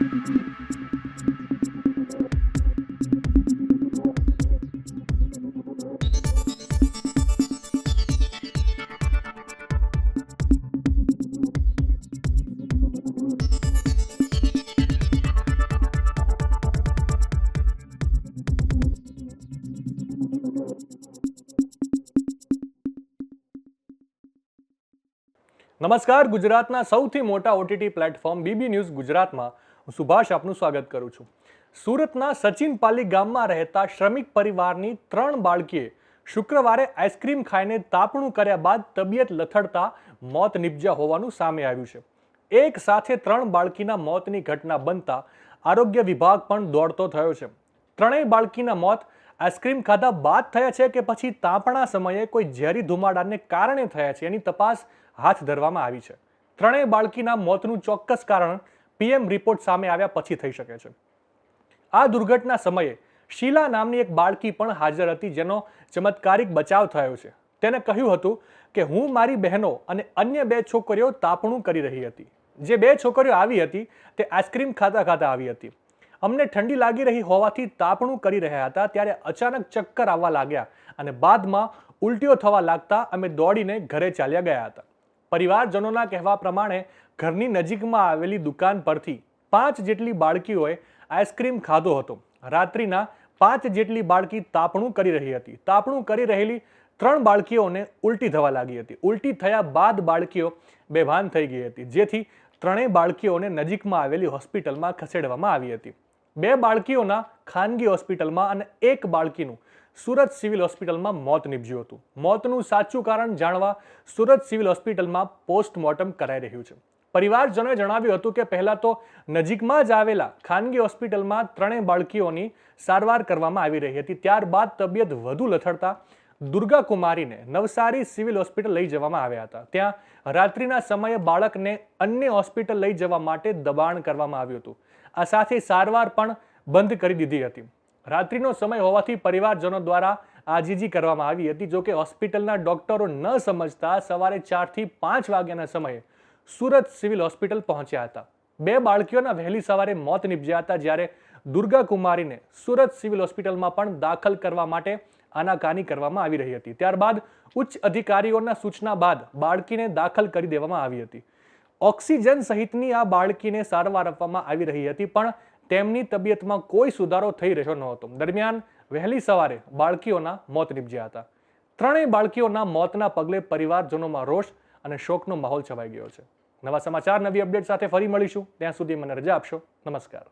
નમસ્કાર, ગુજરાતના સૌથી મોટા ઓટીટી પ્લેટફોર્મ બીબી ન્યૂઝ ગુજરાતમાં હું સુભાષ આપનું સ્વાગત કરું છું. સુરતના સચિનપાલી ગામમાં રહેતા શ્રમિક પરિવારની 3 બાળકીએ શુક્રવારે આઈસ્ક્રીમ ખાઈને તાપણું કર્યા બાદ તબિયત લથડતા મોત નિપજ્યા હોવાનું સામે આવ્યું છે. એક સાથે 3 બાળકીના મોતની ઘટના બનતા આરોગ્ય વિભાગ પણ દોડતો થયો છે. ત્રણેય બાળકીના મોત આઈસ્ક્રીમ ખાધા બાદ થયા છે કે પછી તાપણા સમયે કોઈ ઝેરી ધુમાડાને કારણે થયા છે એની તપાસ હાથ ધરવામાં આવી છે. ત્રણેય બાળકીના મોતનું ચોક્કસ કારણ પીએમ રિપોર્ટ સામે આવ્યા પછી થઈ શકે છે. આ દુર્ઘટના સમયે શીલા નામની એક બાળકી પણ હાજર હતી, જેનો ચમત્કારિક બચાવ થયો છે. તેને કહ્યું હતું કે હું, મારી બહેનો અને અન્ય 2 છોકરીઓ તાપણું કરી રહી હતી. જે 2 છોકરીઓ આવી હતી તે આઈસ્ક્રીમ ખાતા ખાતા આવી હતી. અમને ઠંડી લાગી રહી હોવાથી તાપણું કરી રહ્યા હતા ત્યારે અચાનક ચક્કર આવવા લાગ્યા અને બાદમાં ઉલટીઓ થવા લાગતા અમે દોડીને ઘરે ચાલ્યા ગયા હતા. પરિવારજનોના કહેવા પ્રમાણે ઘરની નજીકમાં આવેલી દુકાન પરથી 5 જેટલી બાળકીઓએ આઈસ્ક્રીમ ખાધો હતો. રાત્રિના 5 જેટલી બાળકી તાપણું કરી રહી હતી. તાપણું કરી રહેલી 3 બાળકીઓને ઉલટી થવા લાગી હતી. ઉલટી થયા બાદ બાળકીઓ બેભાન થઈ ગઈ હતી, જેથી ત્રણેય બાળકીઓને નજીકમાં આવેલી હોસ્પિટલમાં ખસેડવામાં આવી હતી. 2 બાળકીઓના ખાનગી હોસ્પિટલમાં અને 1 બાળકીનું સુરત સિવિલ હોસ્પિટલમાં મોત નીપજ્યું હતું. મોતનું સાચું કારણ જાણવા સુરત સિવિલ હોસ્પિટલમાં પોસ્ટમોર્ટમ કરાઈ રહ્યું છે. પરિવારજનોએ જણાવ્યું હતું કે પહેલા તો નજીકમાં જ આવેલા ખાનગી હોસ્પિટલમાં 3 બાળકીઓની સારવાર કરવામાં આવી રહી હતી. ત્યારબાદ તબિયત વધુ લથડતા દુર્ગા કુમારીને નવસારી સિવિલ હોસ્પિટલ લઈ જવામાં આવ્યા હતા. ત્યાં રાત્રિના સમયે બાળકને અન્ય હોસ્પિટલ લઈ જવા માટે દબાણ કરવામાં આવ્યું હતું. આ સાથે સારવાર પણ બંધ કરી દીધી હતી. રાત્રિનો સમય હોવાથી પરિવારજનો દ્વારા આજીજી કરવામાં આવી હતી. જોકે હોસ્પિટલના ડોક્ટરો ન સમજતા સવારે 4 થી 5 વાગ્યાના સમયે સુરત સિવિલ હોસ્પિટલ પહોંચ્યા હતા. 2 બાળકીઓના વહેલી સવારે મોત નિપજ્યા હતા, જ્યારે દુર્ગા કુમારીને સુરત સિવિલ હોસ્પિટલમાં પણ દાખલ કરવા માટે આનાકાની કરવામાં આવી રહી હતી. ત્યારબાદ ઉચ્ચ અધિકારીઓના સૂચના બાદ બાળકીને દાખલ કરી દેવામાં આવી હતી. ઓક્સિજન સહિતની આ બાળકીને સારવાર આપવામાં આવી રહી હતી, પણ તેમની તબિયતમાં કોઈ સુધારો થઈ રહ્યો નહોતો. દરમિયાન વહેલી સવારે બાળકીઓના મોત નિપજ્યા હતા. ત્રણેય બાળકીઓના મોતના પગલે પરિવારજનોમાં રોષ અને શોકનો માહોલ છવાઈ ગયો છે. નવા સમાચાર, નવી અપડેટ સાથે ફરી મળીશું. ત્યાં સુધી મને રજા આપશો. નમસ્કાર.